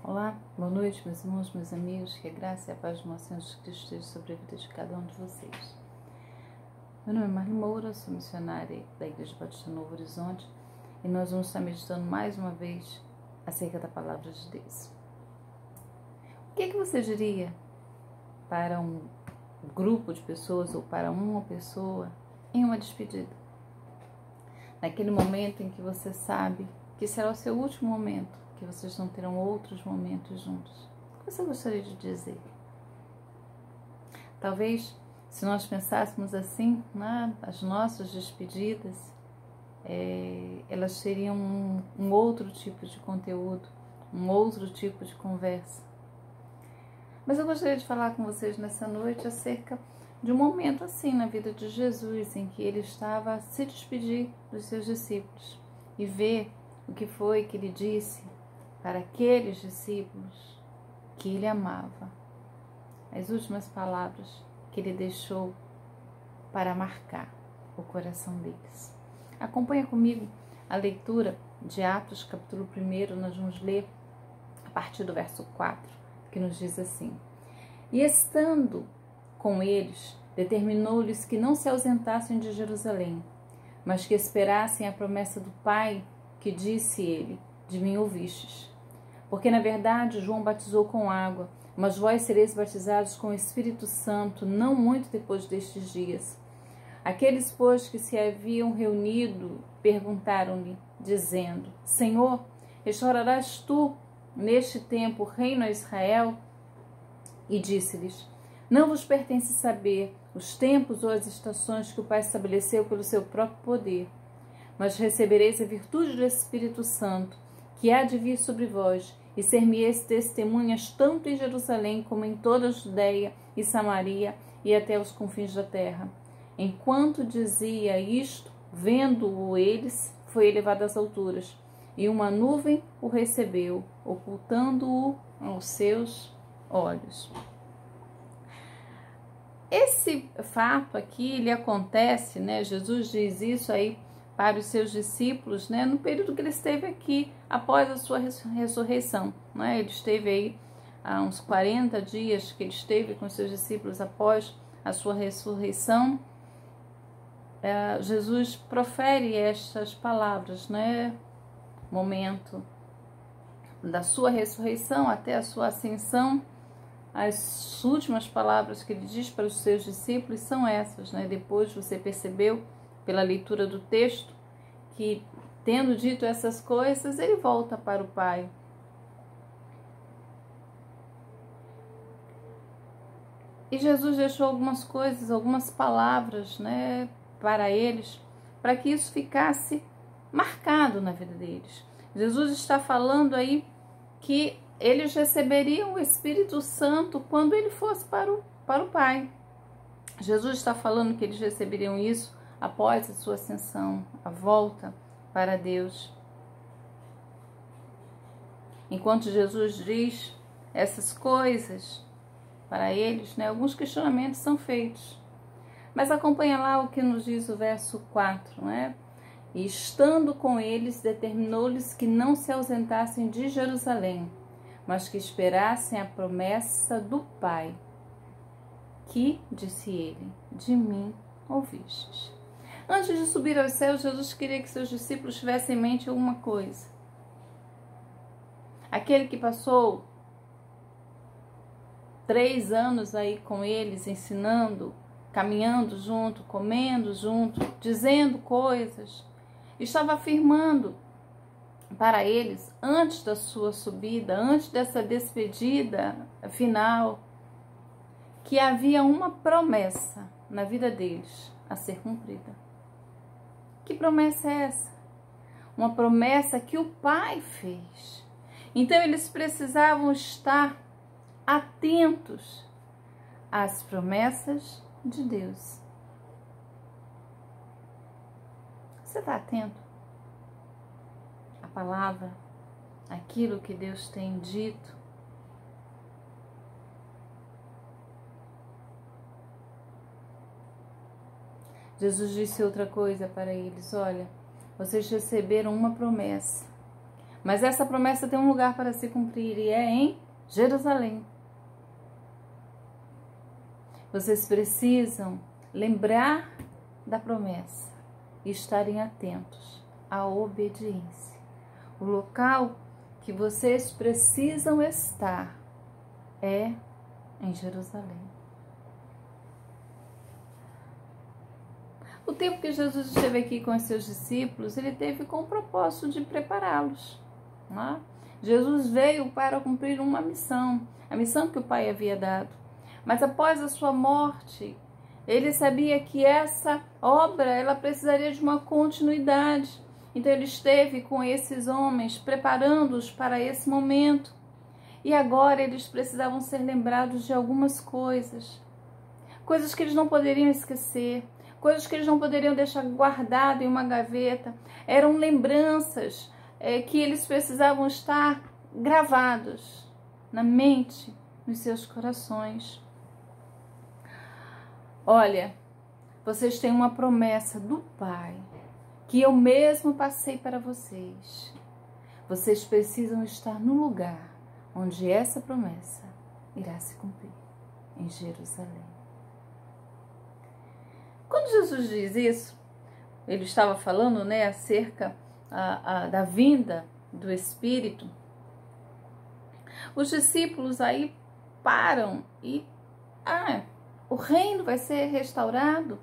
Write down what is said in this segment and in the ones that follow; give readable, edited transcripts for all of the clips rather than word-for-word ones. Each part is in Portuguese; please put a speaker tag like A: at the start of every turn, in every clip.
A: Olá, boa noite, meus irmãos, meus amigos, que a graça e a paz do nosso Senhor Jesus Cristo esteja sobre a vida de cada um de vocês. Meu nome é Marli Moura, sou missionária da Igreja Batista Novo Horizonte e nós vamos estar meditando mais uma vez acerca da Palavra de Deus. O que você diria para um grupo de pessoas ou para uma pessoa em uma despedida? Naquele momento em que você sabe que será o seu último momento, que vocês não terão outros momentos juntos. O que você gostaria de dizer? Talvez, se nós pensássemos assim, as nossas despedidas, elas teriam um outro tipo de conteúdo, um outro tipo de conversa. Mas eu gostaria de falar com vocês nessa noite acerca de um momento assim na vida de Jesus, em que ele estava a se despedir dos seus discípulos e ver o que foi que ele disse para aqueles discípulos que ele amava. As últimas palavras que ele deixou para marcar o coração deles. Acompanha comigo a leitura de Atos, capítulo 1, nós vamos ler a partir do verso 4, que nos diz assim: E estando com eles, determinou-lhes que não se ausentassem de Jerusalém, mas que esperassem a promessa do Pai, que disse ele: De mim ouvistes. Porque, na verdade, João batizou com água, mas vós sereis batizados com o Espírito Santo, não muito depois destes dias. Aqueles, pois, que se haviam reunido, perguntaram-lhe, dizendo: Senhor, restaurarás tu, neste tempo, o reino a Israel? E disse-lhes: Não vos pertence saber os tempos ou as estações que o Pai estabeleceu pelo seu próprio poder, mas recebereis a virtude do Espírito Santo, que há de vir sobre vós, e ser-me-eis testemunhas tanto em Jerusalém como em toda a Judeia e Samaria e até os confins da terra. Enquanto dizia isto, vendo-o eles, foi elevado às alturas, e uma nuvem o recebeu, ocultando-o aos seus olhos. Esse fato aqui, ele acontece, Jesus diz isso aí para os seus discípulos, no período que ele esteve aqui, após a sua ressurreição. Ele esteve aí há uns 40 dias que ele esteve com os seus discípulos após a sua ressurreição. Jesus profere estas palavras, momento da sua ressurreição até a sua ascensão. As últimas palavras que ele diz para os seus discípulos são essas, Depois você percebeu pela leitura do texto, que tendo dito essas coisas, ele volta para o Pai. E Jesus deixou algumas coisas, algumas palavras, para eles, para que isso ficasse marcado na vida deles. Jesus está falando aí que eles receberiam o Espírito Santo quando ele fosse para o Pai. Jesus está falando que eles receberiam isso após a sua ascensão, a volta para Deus. Enquanto Jesus diz essas coisas para eles, alguns questionamentos são feitos. Mas acompanha lá o que nos diz o verso 4, E estando com eles, determinou-lhes que não se ausentassem de Jerusalém, mas que esperassem a promessa do Pai, que, disse ele, de mim ouvistes. Antes de subir aos céus, Jesus queria que seus discípulos tivessem em mente alguma coisa. Aquele que passou 3 anos aí com eles, ensinando, caminhando junto, comendo junto, dizendo coisas, estava afirmando para eles, antes da sua subida, antes dessa despedida final, que havia uma promessa na vida deles a ser cumprida. Que promessa é essa? Uma promessa que o Pai fez. Então eles precisavam estar atentos às promessas de Deus. Você está atento à palavra, àquilo que Deus tem dito? Jesus disse outra coisa para eles: olha, vocês receberam uma promessa, Mas essa promessa tem um lugar para se cumprir e é em Jerusalém. Vocês precisam lembrar da promessa e estarem atentos à obediência. O local que vocês precisam estar é em Jerusalém. O tempo que Jesus esteve aqui com os seus discípulos, ele teve com o propósito de prepará-los. Né? Jesus veio para cumprir uma missão, a missão que o Pai havia dado. Mas após a sua morte, ele sabia que essa obra ela precisaria de uma continuidade. Então ele esteve com esses homens, preparando-os para esse momento. E agora eles precisavam ser lembrados de algumas coisas. Coisas que eles não poderiam esquecer. Coisas que eles não poderiam deixar guardado em uma gaveta. Eram lembranças que eles precisavam estar gravados na mente, nos seus corações. Olha, vocês têm uma promessa do Pai, que eu mesmo passei para vocês. Vocês precisam estar no lugar onde essa promessa irá se cumprir, em Jerusalém. Quando Jesus diz isso, ele estava falando, acerca da vinda do Espírito. Os discípulos aí param e o reino vai ser restaurado.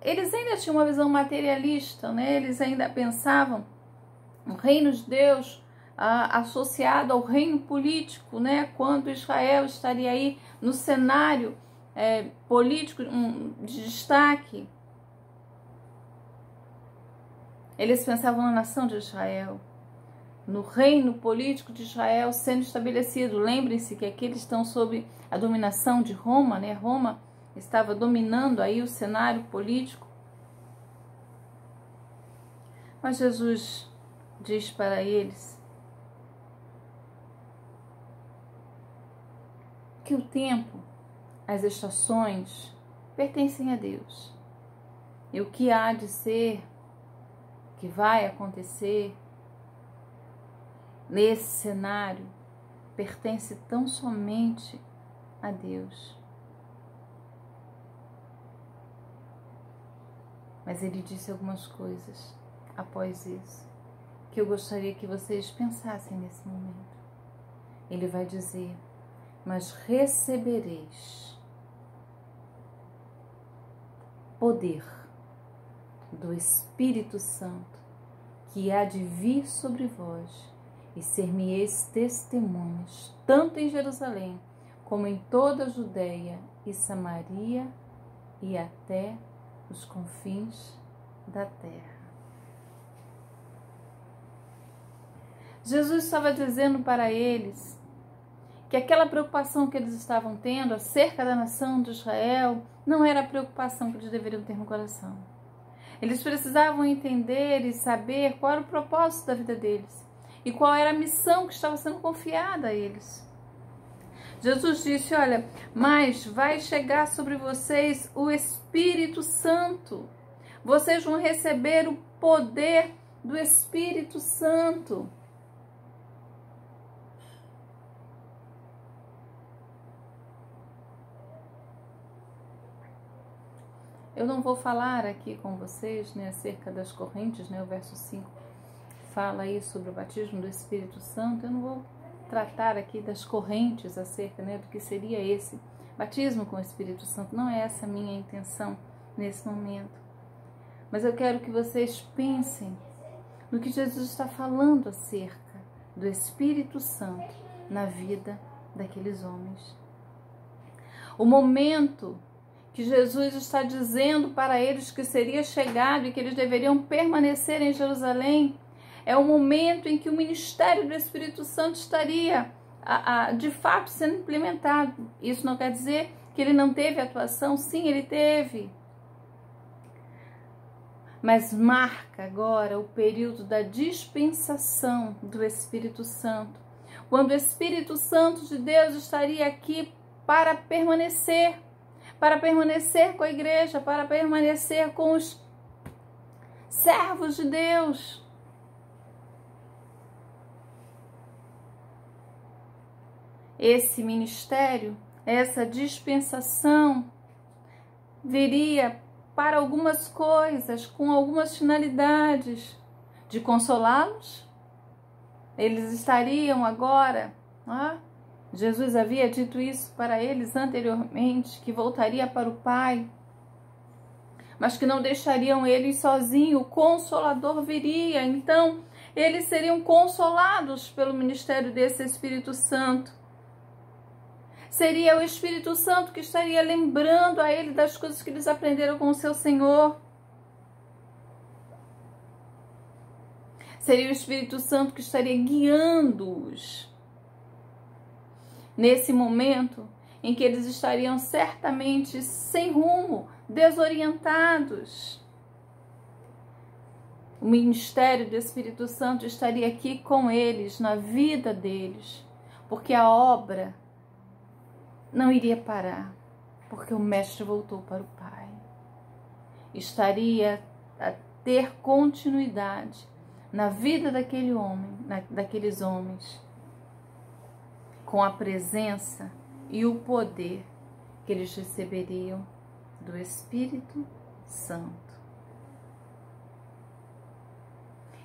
A: Eles ainda tinham uma visão materialista, eles ainda pensavam o reino de Deus associado ao reino político, quando Israel estaria aí no cenário político de destaque. Eles pensavam na nação de Israel, no reino político de Israel sendo estabelecido. Lembrem-se que aqui eles estão sob a dominação de Roma, Roma estava dominando aí o cenário político. Mas Jesus diz para eles que o tempo, as estações pertencem a Deus. E o que há de ser, o que vai acontecer nesse cenário, pertence tão somente a Deus. Mas ele disse algumas coisas após isso, que eu gostaria que vocês pensassem nesse momento. Ele vai dizer: mas recebereis poder do Espírito Santo, que há de vir sobre vós, e ser-me-eis testemunhas, tanto em Jerusalém, como em toda a Judeia e Samaria, e até os confins da terra. Jesus estava dizendo para eles que aquela preocupação que eles estavam tendo acerca da nação de Israel não era a preocupação que eles deveriam ter no coração. Eles precisavam entender e saber qual era o propósito da vida deles e qual era a missão que estava sendo confiada a eles. Jesus disse: olha, mas vai chegar sobre vocês o Espírito Santo. Vocês vão receber o poder do Espírito Santo. Eu não vou falar aqui com vocês acerca das correntes, o verso 5 fala aí sobre o batismo do Espírito Santo. Eu não vou tratar aqui das correntes acerca do que seria esse batismo com o Espírito Santo. Não é essa a minha intenção nesse momento. Mas eu quero que vocês pensem no que Jesus está falando acerca do Espírito Santo na vida daqueles homens. O momento que Jesus está dizendo para eles que seria chegado e que eles deveriam permanecer em Jerusalém, é o momento em que o ministério do Espírito Santo estaria de fato sendo implementado. Isso não quer dizer que ele não teve atuação. Sim, ele teve. Mas marca agora o período da dispensação do Espírito Santo, quando o Espírito Santo de Deus estaria aqui para permanecer com a igreja, para permanecer com os servos de Deus. esse ministério, essa dispensação, viria para algumas coisas, com algumas finalidades, de consolá-los. Eles estariam agora, Jesus havia dito isso para eles anteriormente, que voltaria para o Pai, mas que não deixariam eles sozinhos, o Consolador viria, então eles seriam consolados pelo ministério desse Espírito Santo. Seria o Espírito Santo que estaria lembrando a ele das coisas que eles aprenderam com o seu Senhor. Seria o Espírito Santo que estaria guiando-os nesse momento em que eles estariam certamente sem rumo, desorientados. O ministério do Espírito Santo estaria aqui com eles, na vida deles, porque a obra não iria parar, porque o Mestre voltou para o Pai. Estaria a ter continuidade na vida daquele homem, daqueles homens, com a presença e o poder que eles receberiam do Espírito Santo.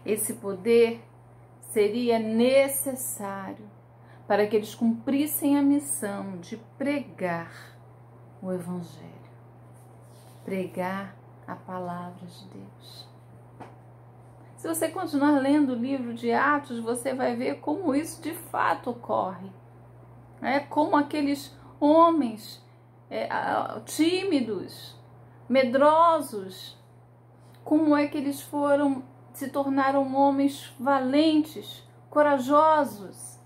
A: Esse poder seria necessário para que eles cumprissem a missão de pregar o Evangelho, pregar a palavra de Deus. Se você continuar lendo o livro de Atos, você vai ver como isso de fato ocorre. Como aqueles homens tímidos, medrosos, como é que eles se tornaram homens valentes, corajosos.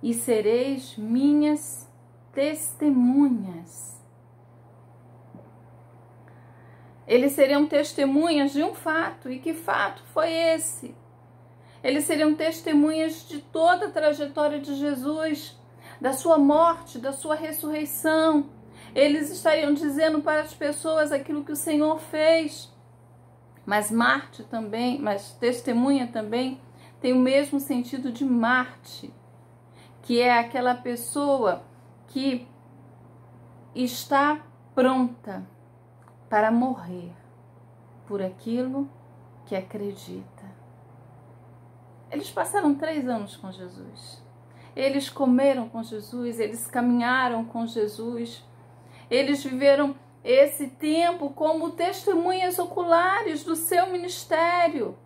A: E sereis minhas testemunhas. Eles seriam testemunhas de um fato. E que fato foi esse? Eles seriam testemunhas de toda a trajetória de Jesus, da sua morte, da sua ressurreição. Eles estariam dizendo para as pessoas aquilo que o Senhor fez. Mas testemunha também tem o mesmo sentido de Marte, que é aquela pessoa que está pronta para morrer por aquilo que acredita. Eles passaram 3 anos com Jesus. Eles comeram com Jesus, eles caminharam com Jesus. Eles viveram esse tempo como testemunhas oculares do seu ministério.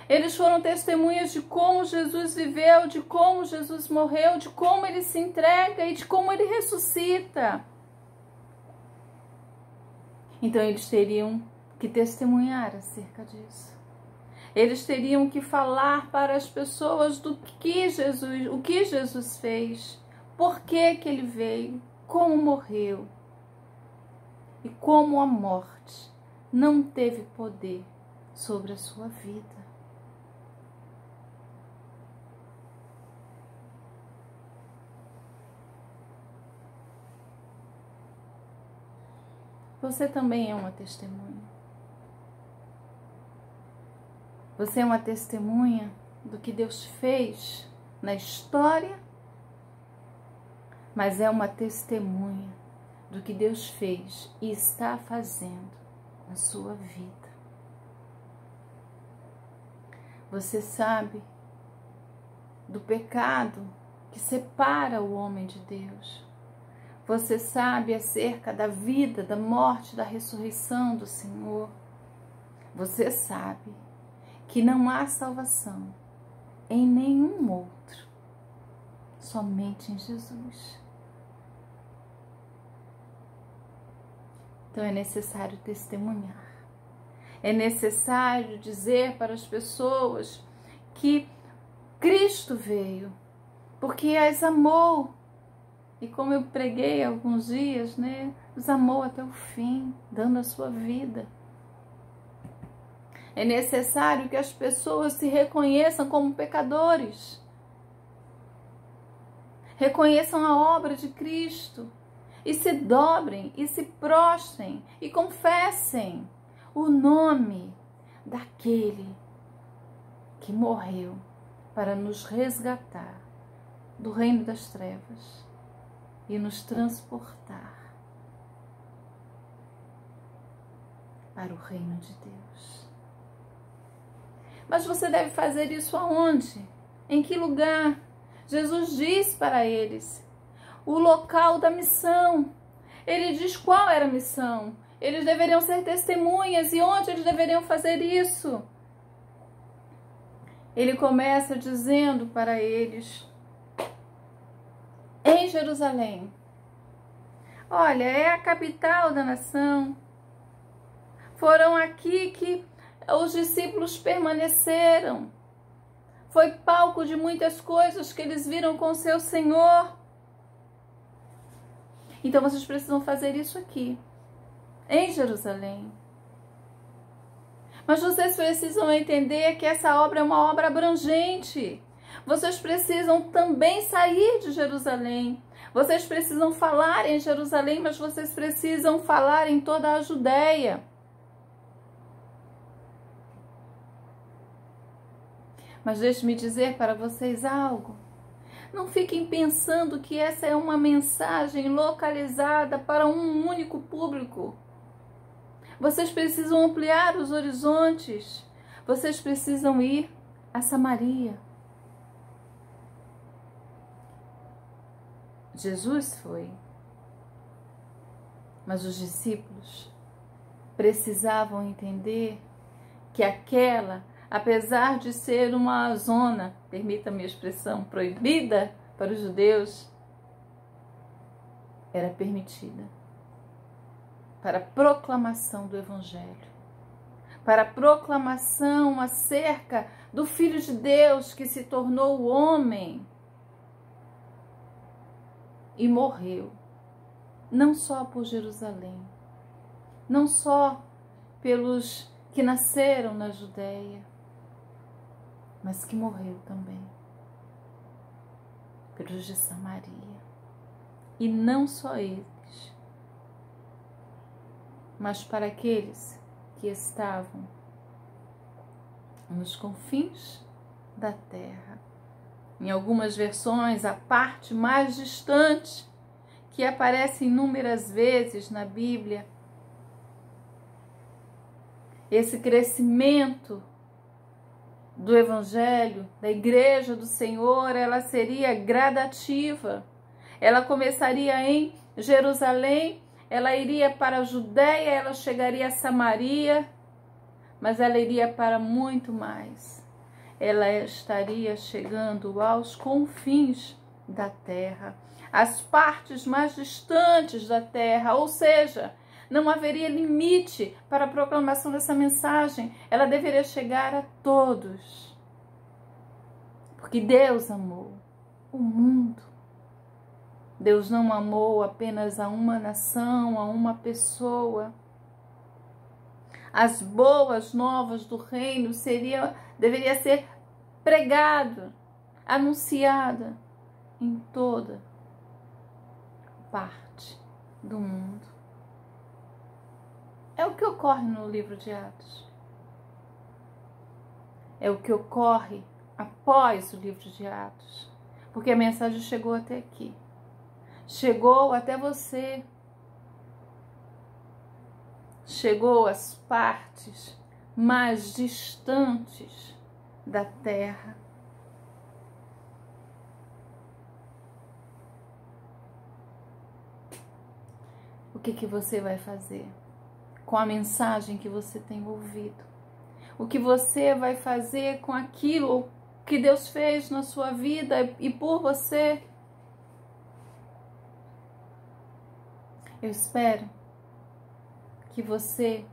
A: Eles foram testemunhas de como Jesus viveu, de como Jesus morreu, de como ele se entrega e de como ele ressuscita. Então eles teriam que testemunhar acerca disso. Eles teriam que falar para as pessoas o que Jesus fez, por que ele veio, como morreu e como a morte não teve poder sobre a sua vida. Você também é uma testemunha. Você é uma testemunha do que Deus fez na história, mas é uma testemunha do que Deus fez e está fazendo na sua vida. Você sabe do pecado que separa o homem de Deus. Você sabe acerca da vida, da morte, da ressurreição do Senhor. Você sabe que não há salvação em nenhum outro, somente em Jesus. Então é necessário testemunhar. É necessário dizer para as pessoas que Cristo veio, porque as amou. E como eu preguei há alguns dias, os amou até o fim, dando a sua vida. É necessário que as pessoas se reconheçam como pecadores. Reconheçam a obra de Cristo. E se dobrem, e se prostrem, e confessem o nome daquele que morreu para nos resgatar do reino das trevas e nos transportar para o reino de Deus. Mas você deve fazer isso aonde? Em que lugar? Jesus diz para eles o local da missão. Ele diz qual era a missão. Eles deveriam ser testemunhas. E onde eles deveriam fazer isso? Ele começa dizendo para eles, em Jerusalém. Olha, é a capital da nação. Foram aqui que os discípulos permaneceram. Foi palco de muitas coisas que eles viram com seu Senhor. Então vocês precisam fazer isso aqui, em Jerusalém. Mas vocês precisam entender que essa obra é uma obra abrangente. Vocês precisam também sair de Jerusalém. Vocês precisam falar em Jerusalém, mas vocês precisam falar em toda a Judéia. Mas deixe-me dizer para vocês algo. Não fiquem pensando que essa é uma mensagem localizada para um único público. Vocês precisam ampliar os horizontes. Vocês precisam ir a Samaria. Jesus foi. Mas os discípulos precisavam entender que aquela, apesar de ser uma zona, permita-me a expressão, proibida para os judeus, era permitida para a proclamação do Evangelho, para a proclamação acerca do Filho de Deus que se tornou homem e morreu, não só por Jerusalém, não só pelos que nasceram na Judéia, mas que morreu também pelos de Samaria. E não só eles, mas para aqueles que estavam nos confins da terra. Em algumas versões, a parte mais distante, que aparece inúmeras vezes na Bíblia. Esse crescimento do Evangelho, da Igreja do Senhor, ela seria gradativa. Ela começaria em Jerusalém, ela iria para a Judéia, ela chegaria a Samaria, mas ela iria para muito mais. Ela estaria chegando aos confins da terra, às partes mais distantes da terra, ou seja, não haveria limite para a proclamação dessa mensagem. Ela deveria chegar a todos. Porque Deus amou o mundo. Deus não amou apenas a uma nação, a uma pessoa. As boas novas do reino deveria ser pregado, anunciada em toda parte do mundo. É o que ocorre no livro de Atos. É o que ocorre após o livro de Atos. Porque a mensagem chegou até aqui. Chegou até você. Chegou às partes mais distantes da terra. O que você vai fazer com a mensagem que você tem ouvido? O que você vai fazer com aquilo que Deus fez na sua vida e por você? Eu espero que você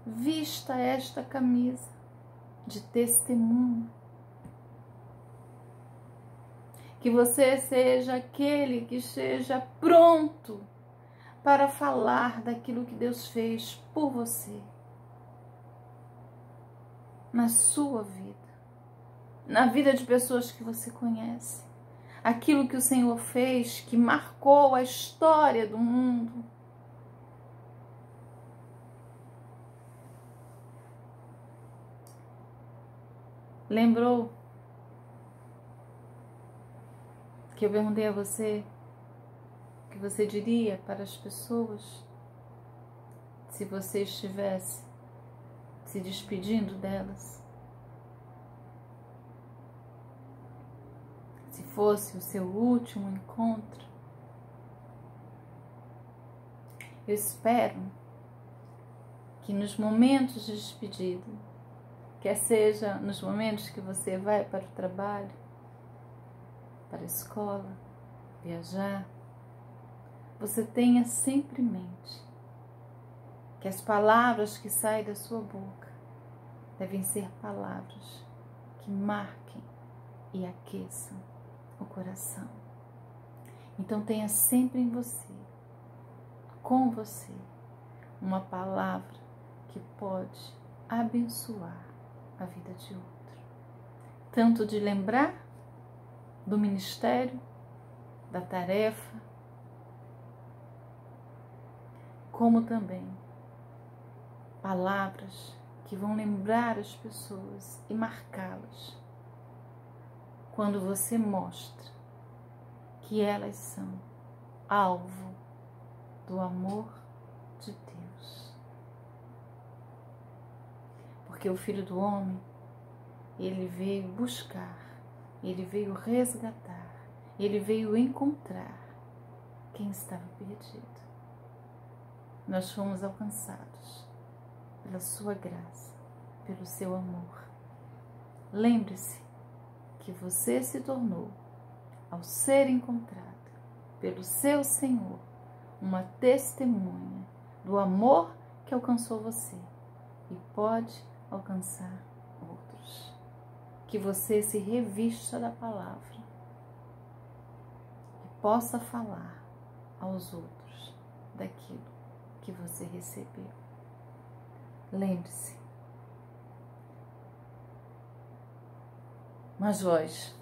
A: vista esta camisa de testemunho. Que você seja aquele que esteja pronto para falar daquilo que Deus fez por você, na sua vida, na vida de pessoas que você conhece. Aquilo que o Senhor fez, que marcou a história do mundo. Lembrou que eu perguntei a você, o que você diria para as pessoas se você estivesse se despedindo delas? Se fosse o seu último encontro? Eu espero que nos momentos de despedida, quer seja nos momentos que você vai para o trabalho, para a escola, viajar, você tenha sempre em mente que as palavras que saem da sua boca devem ser palavras que marquem e aqueçam o coração. Então tenha sempre em você, com você, uma palavra que pode abençoar a vida de outro. Tanto de lembrar do ministério, da tarefa, como também palavras que vão lembrar as pessoas e marcá-las quando você mostra que elas são alvo do amor de Deus. Porque o Filho do Homem, ele veio buscar, ele veio resgatar, ele veio encontrar quem estava perdido. Nós fomos alcançados pela sua graça, pelo seu amor. Lembre-se que você se tornou, ao ser encontrado pelo seu Senhor, uma testemunha do amor que alcançou você e pode alcançar outros. Que você se revista da palavra e possa falar aos outros daquilo que você recebeu. Lembre-se, mas vós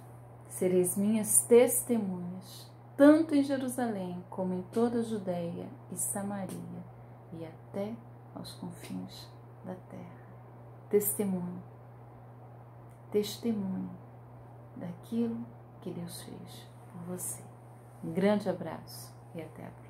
A: sereis minhas testemunhas, tanto em Jerusalém como em toda a Judeia e Samaria e até aos confins da terra. Testemunho daquilo que Deus fez por você. Um grande abraço e até a próxima.